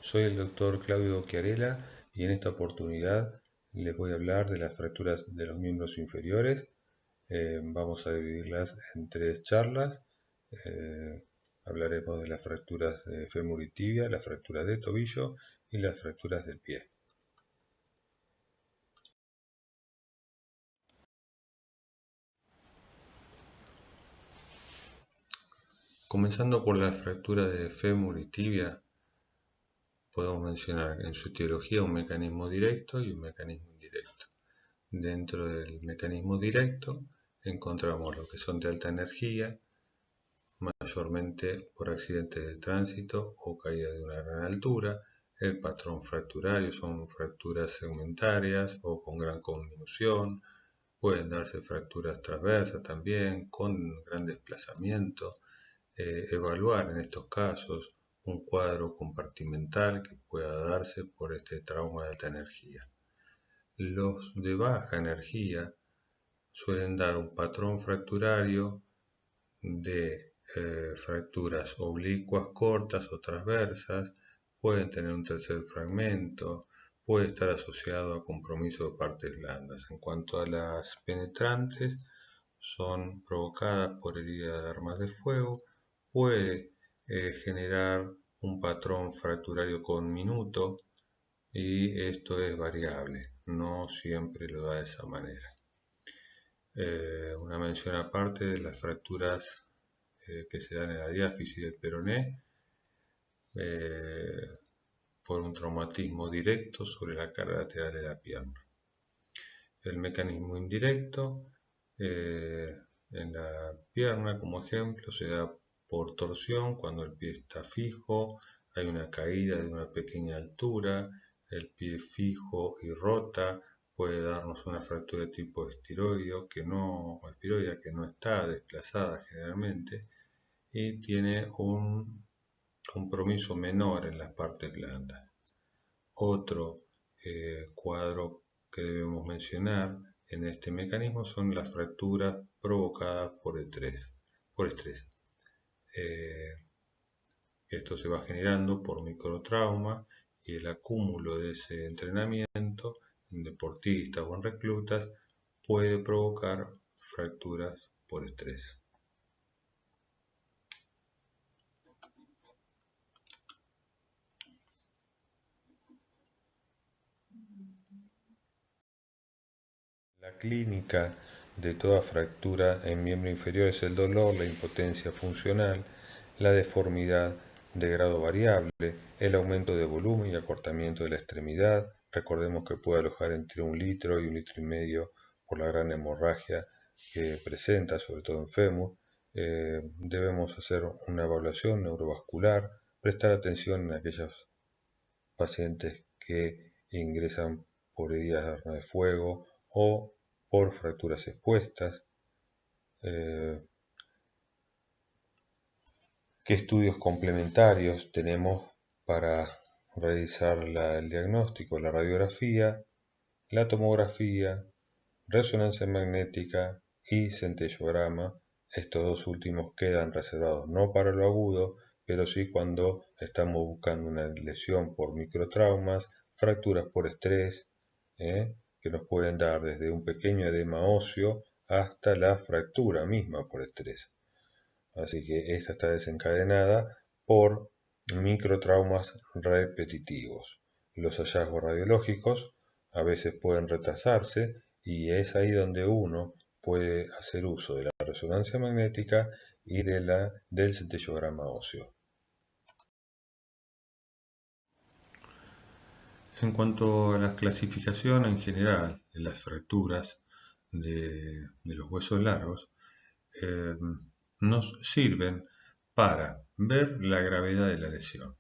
Soy el doctor Claudio Chiarella y en esta oportunidad les voy a hablar de las fracturas de los miembros inferiores. Vamos a dividirlas en 3 charlas. Hablaremos de las fracturas de fémur y tibia, las fracturas de tobillo y las fracturas del pie. Comenzando por la fractura de fémur y tibia, podemos mencionar en su etiología un mecanismo directo y un mecanismo indirecto. Dentro del mecanismo directo encontramos lo que son de alta energía, mayormente por accidentes de tránsito o caída de una gran altura. El patrón fracturario son fracturas segmentarias o con gran conminución. Pueden darse fracturas transversas también, con gran desplazamiento. Evaluar en estos casos un cuadro compartimental que pueda darse por este trauma de alta energía. Los de baja energía suelen dar un patrón fracturario de fracturas oblicuas cortas o transversas, pueden tener un tercer fragmento, puede estar asociado a compromiso de partes blandas. En cuanto a las penetrantes, son provocadas por heridas de armas de fuego, puede generar un patrón fracturario conminuto y esto es variable, no siempre lo da de esa manera. Una mención aparte de las fracturas que se dan en la diáfisis del peroné por un traumatismo directo sobre la cara lateral de la pierna. El mecanismo indirecto en la pierna, como ejemplo, se da por torsión cuando el pie está fijo, hay una caída de una pequeña altura, el pie fijo y rota, puede darnos una fractura de tipo estiroidea que no está desplazada generalmente y tiene un compromiso menor en las partes blandas. Otro cuadro que debemos mencionar en este mecanismo son las fracturas provocadas por estrés. Esto se va generando por microtrauma y el acúmulo de ese entrenamiento en deportistas o en reclutas puede provocar fracturas por estrés. La clínica de toda fractura en miembro inferior es el dolor, la impotencia funcional, la deformidad de grado variable, el aumento de volumen y acortamiento de la extremidad. Recordemos que puede alojar entre 1 litro y 1,5 litros por la gran hemorragia que presenta, sobre todo en fémur. Debemos hacer una evaluación neurovascular, prestar atención en aquellos pacientes que ingresan por heridas de arma de fuego o por fracturas expuestas. ¿Qué estudios complementarios tenemos para realizar el diagnóstico? La radiografía, la tomografía, resonancia magnética y centellograma. Estos 2 últimos quedan reservados no para lo agudo, pero sí cuando estamos buscando una lesión por microtraumas, fracturas por estrés, que nos pueden dar desde un pequeño edema óseo hasta la fractura misma por estrés. Así que esta está desencadenada por microtraumas repetitivos. Los hallazgos radiológicos a veces pueden retrasarse y es ahí donde uno puede hacer uso de la resonancia magnética y del centellograma óseo. En cuanto a la clasificación en general de las fracturas de los huesos largos, nos sirven para ver la gravedad de la lesión,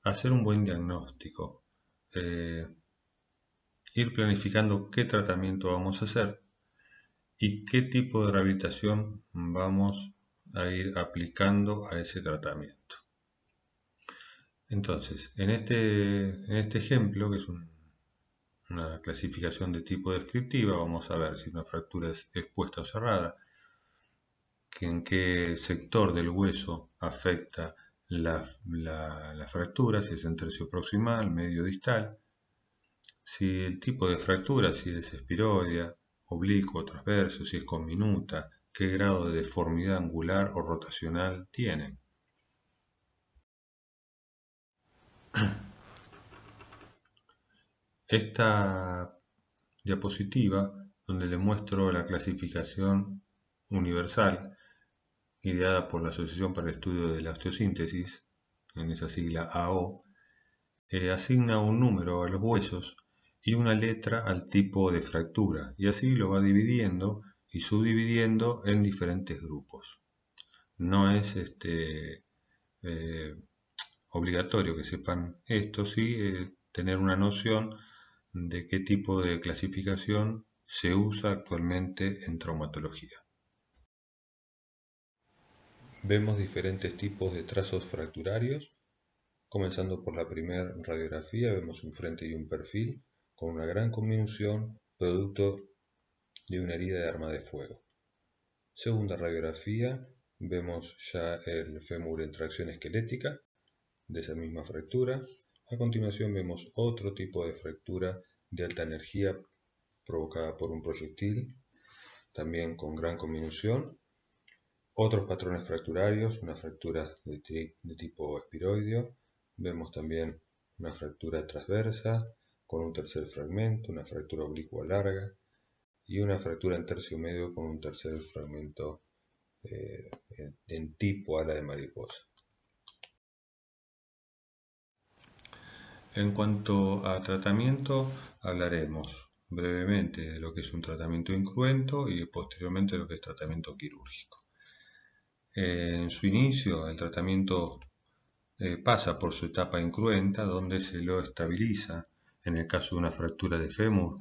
hacer un buen diagnóstico, ir planificando qué tratamiento vamos a hacer y qué tipo de rehabilitación vamos a ir aplicando a ese tratamiento. Entonces, en este ejemplo, que es una clasificación de tipo descriptiva, vamos a ver si una fractura es expuesta o cerrada, en qué sector del hueso afecta la fractura, si es en tercio proximal, medio distal, si el tipo de fractura, si es espiroidea, oblicuo, transverso, si es conminuta, qué grado de deformidad angular o rotacional tiene. Esta diapositiva, donde le muestro la clasificación universal ideada por la Asociación para el Estudio de la Osteosíntesis, en esa sigla AO, asigna un número a los huesos y una letra al tipo de fractura, y así lo va dividiendo y subdividiendo en diferentes grupos. No es obligatorio que sepan esto, sí tener una noción de qué tipo de clasificación se usa actualmente en traumatología. Vemos diferentes tipos de trazos fracturarios. Comenzando por la primera radiografía, vemos un frente y un perfil con una gran conminución producto de una herida de arma de fuego. Segunda radiografía, vemos ya el fémur en tracción esquelética de esa misma fractura. A continuación vemos otro tipo de fractura de alta energía provocada por un proyectil, también con gran conminución. Otros patrones fracturarios, una fractura de tipo espiroideo. Vemos también una fractura transversa con un tercer fragmento, una fractura oblicua larga y una fractura en tercio medio con un tercer fragmento en tipo ala de mariposa. En cuanto a tratamiento, hablaremos brevemente de lo que es un tratamiento incruento y posteriormente de lo que es tratamiento quirúrgico. En su inicio, el tratamiento pasa por su etapa incruenta, donde se lo estabiliza. En el caso de una fractura de fémur,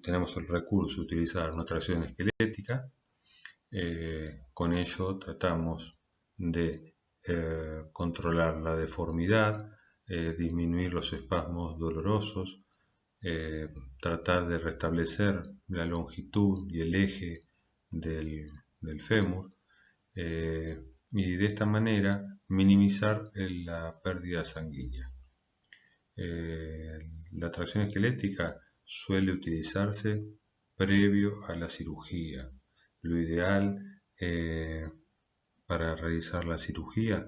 tenemos el recurso de utilizar una tracción esquelética. Con ello tratamos de controlar la deformidad, disminuir los espasmos dolorosos, tratar de restablecer la longitud y el eje del fémur, y de esta manera minimizar la pérdida sanguínea. La tracción esquelética suele utilizarse previo a la cirugía. Lo ideal para realizar la cirugía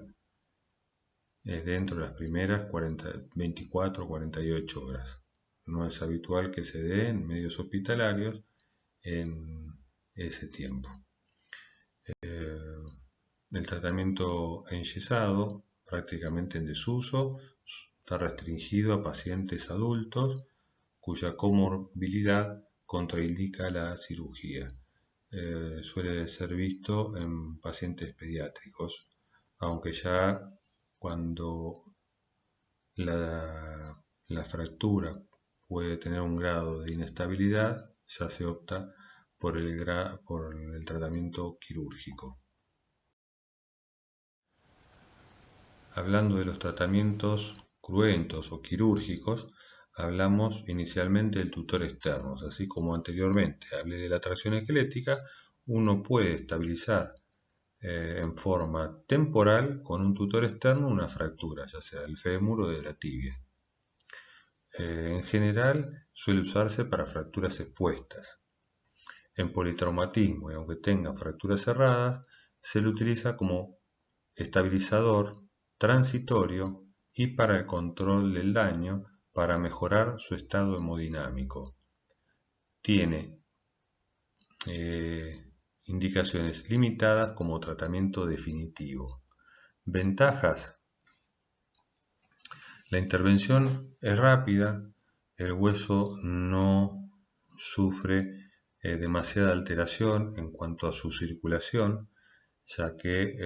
es dentro de las primeras 24 o 48 horas. No es habitual que se dé en medios hospitalarios en ese tiempo. El tratamiento enyesado, prácticamente en desuso, está restringido a pacientes adultos cuya comorbilidad contraindica la cirugía. Suele ser visto en pacientes pediátricos, aunque ya cuando la fractura puede tener un grado de inestabilidad, ya se opta por el tratamiento quirúrgico. Hablando de los tratamientos cruentos o quirúrgicos, hablamos inicialmente del tutor externo. Así como anteriormente hablé de la tracción esquelética, uno puede estabilizar en forma temporal con un tutor externo una fractura, ya sea del fémur o de la tibia. En general suele usarse para fracturas expuestas. En politraumatismo, y aunque tenga fracturas cerradas, se le utiliza como estabilizador transitorio y para el control del daño, para mejorar su estado hemodinámico. Tiene indicaciones limitadas como tratamiento definitivo. Ventajas: la intervención es rápida, el hueso no sufre demasiada alteración en cuanto a su circulación, ya que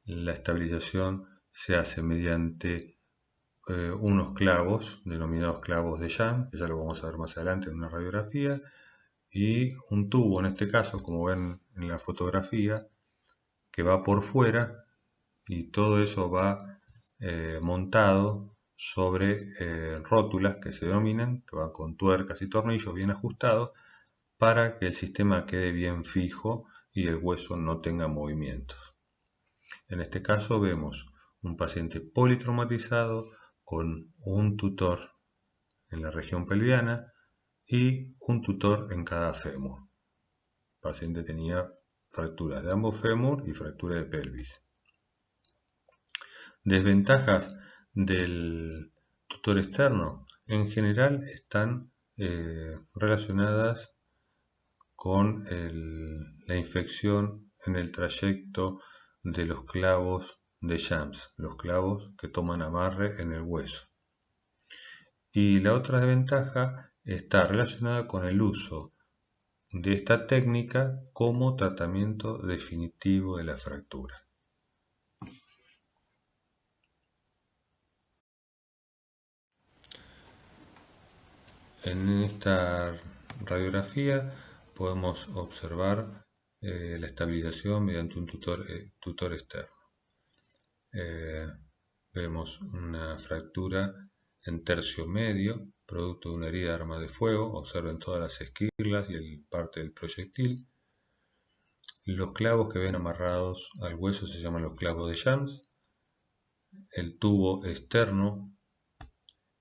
la estabilización se hace mediante unos clavos, denominados clavos de Jan, que ya lo vamos a ver más adelante en una radiografía, y un tubo, en este caso, como ven en la fotografía, que va por fuera, y todo eso va montado sobre rótulas que se denominan, que van con tuercas y tornillos bien ajustados, para que el sistema quede bien fijo y el hueso no tenga movimientos. En este caso vemos un paciente politraumatizado con un tutor en la región pelviana y un tutor en cada fémur. El paciente tenía fracturas de ambos fémur y fractura de pelvis. Desventajas del tutor externo en general están relacionadas con la infección en el trayecto de los clavos de Jams, los clavos que toman amarre en el hueso. Y la otra desventaja está relacionada con el uso de esta técnica como tratamiento definitivo de la fractura. En esta radiografía podemos observar la estabilización mediante un tutor externo. Vemos una fractura en tercio medio, producto de una herida de arma de fuego. Observen todas las esquirlas y el parte del proyectil. Los clavos que ven amarrados al hueso se llaman los clavos de Jams. El tubo externo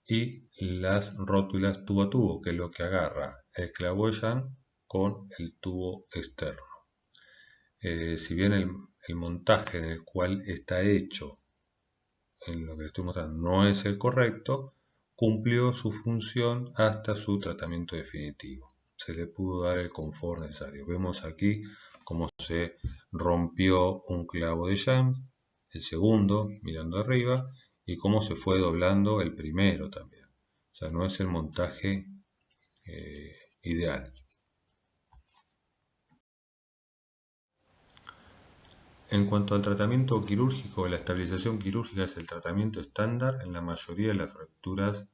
y las rótulas tubo a tubo, que es lo que agarra el clavo de Jams con el tubo externo. Si bien el montaje en el cual está hecho, en lo que les estoy mostrando, no es el correcto, cumplió su función hasta su tratamiento definitivo. Se le pudo dar el confort necesario. Vemos aquí cómo se rompió un clavo de Jams, el segundo mirando arriba, y cómo se fue doblando el primero también. O sea, no es el montaje ideal. En cuanto al tratamiento quirúrgico, la estabilización quirúrgica es el tratamiento estándar en la mayoría de las fracturas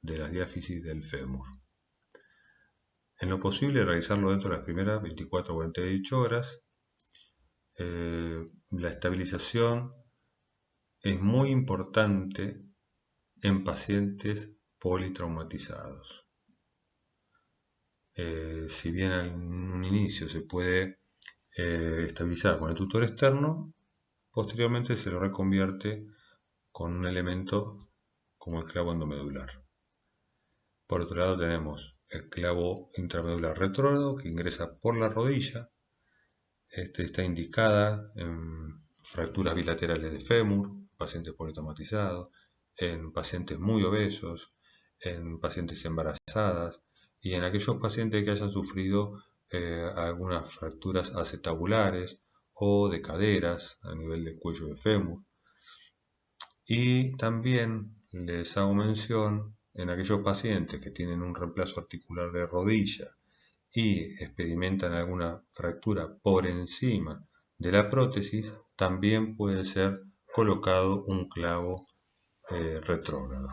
de las diáfisis del fémur. En lo posible, realizarlo dentro de las primeras 24 o 48 horas. La estabilización es muy importante en pacientes politraumatizados. Si bien en un inicio se puede estabilizar con el tutor externo, posteriormente se lo reconvierte con un elemento como el clavo endomedular. Por otro lado tenemos el clavo intramedular retrógrado que ingresa por la rodilla. Está indicada en fracturas bilaterales de fémur, pacientes politraumatizados, en pacientes muy obesos, en pacientes embarazadas y en aquellos pacientes que hayan sufrido algunas fracturas acetabulares o de caderas a nivel del cuello de fémur. Y también les hago mención en aquellos pacientes que tienen un reemplazo articular de rodilla y experimentan alguna fractura por encima de la prótesis, también puede ser colocado un clavo retrógrado.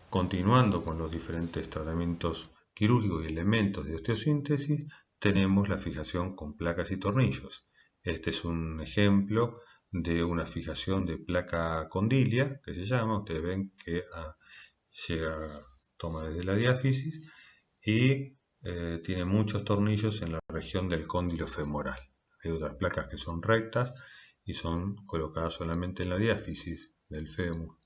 Continuando con los diferentes tratamientos quirúrgicos y elementos de osteosíntesis, tenemos la fijación con placas y tornillos. Este es un ejemplo de una fijación de placa condilia, que se llama. Ustedes ven que toma desde la diáfisis y tiene muchos tornillos en la región del cóndilo femoral. Hay otras placas que son rectas y son colocadas solamente en la diáfisis del fémur.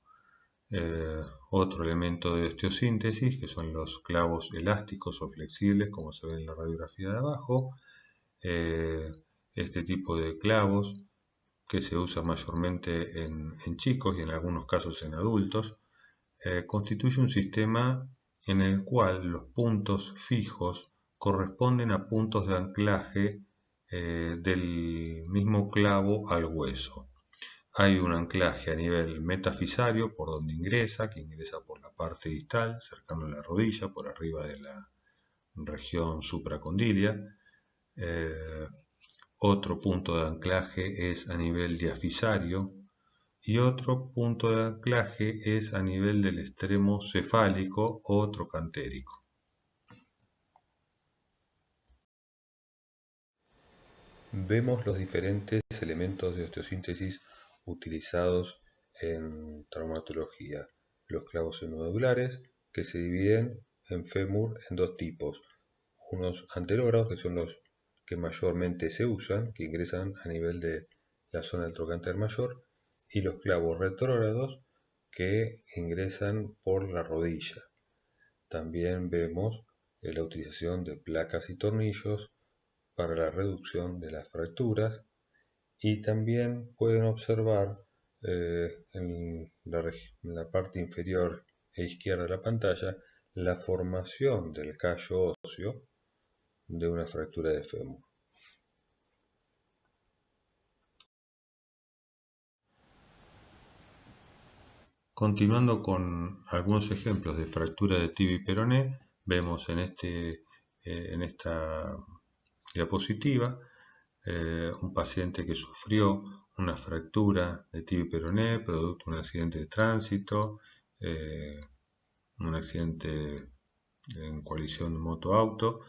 Otro elemento de osteosíntesis, que son los clavos elásticos o flexibles, como se ve en la radiografía de abajo. Este tipo de clavos, que se usa mayormente en chicos y en algunos casos en adultos, constituye un sistema en el cual los puntos fijos corresponden a puntos de anclaje del mismo clavo al hueso. Hay un anclaje a nivel metafisario por donde ingresa, que ingresa por la parte distal, cercano a la rodilla, por arriba de la región supracondilia. Otro punto de anclaje es a nivel diafisario y otro punto de anclaje es a nivel del extremo cefálico o trocantérico. Vemos los diferentes elementos de osteosíntesis utilizados en traumatología. Los clavos endomedulares, que se dividen en fémur en dos tipos. Unos anterógrados, que son los que mayormente se usan, que ingresan a nivel de la zona del trocánter mayor, y los clavos retrógrados que ingresan por la rodilla. También vemos la utilización de placas y tornillos para la reducción de las fracturas, y también pueden observar en la parte inferior e izquierda de la pantalla la formación del callo óseo de una fractura de fémur. Continuando con algunos ejemplos de fractura de tibia y peroné, vemos en esta diapositiva un paciente que sufrió una fractura de tibia y peroné producto de un accidente de tránsito, un accidente en colisión moto-auto.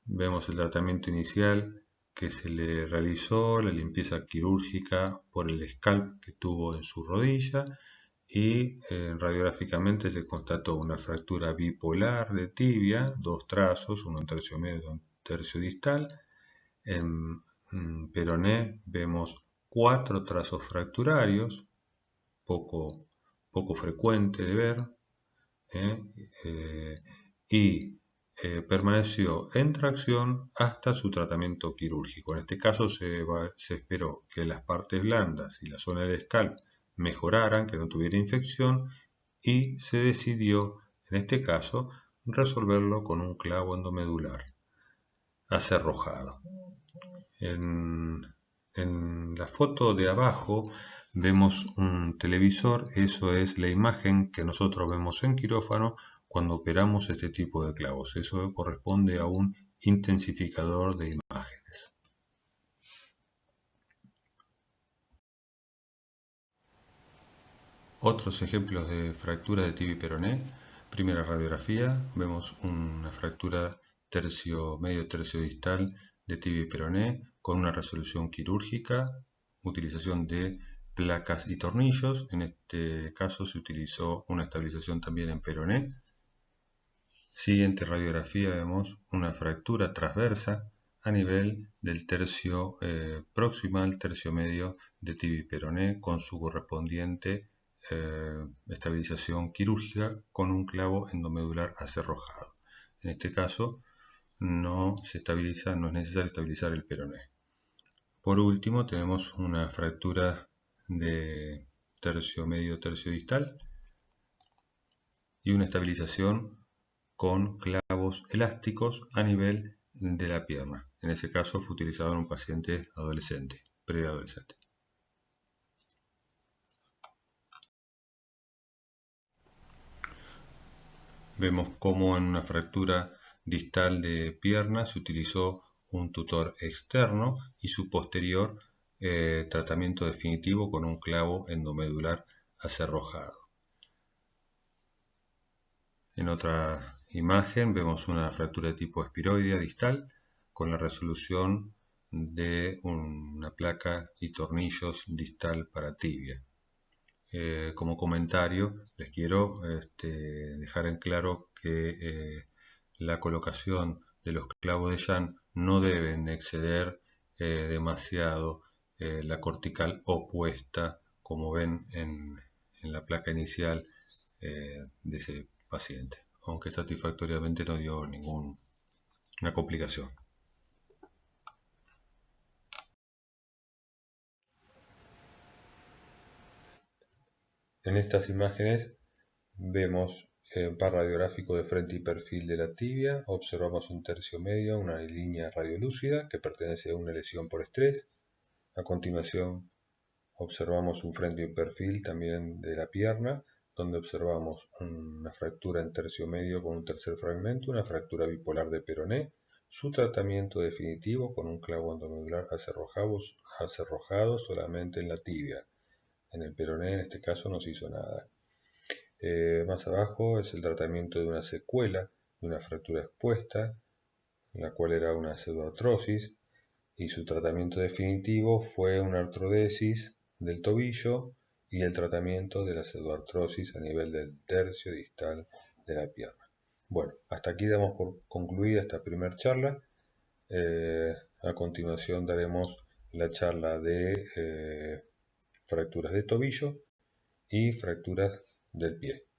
Vemos el tratamiento inicial que se le realizó, la limpieza quirúrgica por el scalp que tuvo en su rodilla, y radiográficamente se constató una fractura bipolar de tibia, dos trazos, uno en tercio medio y un tercio distal. En peroné vemos 4 trazos fracturarios, poco frecuente de ver, y permaneció en tracción hasta su tratamiento quirúrgico. En este caso se esperó que las partes blandas y la zona del scalp mejoraran, que no tuviera infección, y se decidió, en este caso, resolverlo con un clavo endomedular acerrojado. En la foto de abajo vemos un televisor, eso es la imagen que nosotros vemos en quirófano cuando operamos este tipo de clavos. Eso corresponde a un intensificador de imágenes. Otros ejemplos de fractura de tibia y peroné. Primera radiografía, vemos una fractura medio tercio distal de tibia y peroné con una resolución quirúrgica, utilización de placas y tornillos. En este caso se utilizó una estabilización también en peroné. Siguiente radiografía, vemos una fractura transversa a nivel del tercio proximal, tercio medio de tibia y peroné, con su correspondiente estabilización quirúrgica con un clavo endomedular acerrojado. En este caso no es necesario estabilizar el peroné. Por último tenemos una fractura de tercio medio, tercio distal, y una estabilización con clavos elásticos a nivel de la pierna. En ese caso fue utilizado en un paciente adolescente, preadolescente. Vemos cómo en una fractura distal de pierna se utilizó un tutor externo y su posterior tratamiento definitivo con un clavo endomedular acerrojado. En otra imagen vemos una fractura de tipo espiroidea distal con la resolución de una placa y tornillos distal para tibia. Como comentario les quiero dejar en claro que la colocación de los clavos de Jan no deben exceder demasiado la cortical opuesta, como ven en la placa inicial de ese paciente, aunque satisfactoriamente no dio ninguna complicación. En estas imágenes vemos un par radiográfico de frente y perfil de la tibia. Observamos un tercio medio, una línea radiolúcida que pertenece a una lesión por estrés. A continuación observamos un frente y perfil también de la pierna, donde observamos una fractura en tercio medio con un tercer fragmento, una fractura bipolar de peroné, su tratamiento definitivo con un clavo endomedular acerrojado solamente en la tibia. En el peroné, en este caso, no se hizo nada. Más abajo es el tratamiento de una secuela de una fractura expuesta, la cual era una pseudoartrosis, y su tratamiento definitivo fue una artrodesis del tobillo y el tratamiento de la pseudoartrosis a nivel del tercio distal de la pierna. Bueno, hasta aquí damos por concluida esta primera charla. A continuación daremos la charla de fracturas de tobillo y fracturas del pie.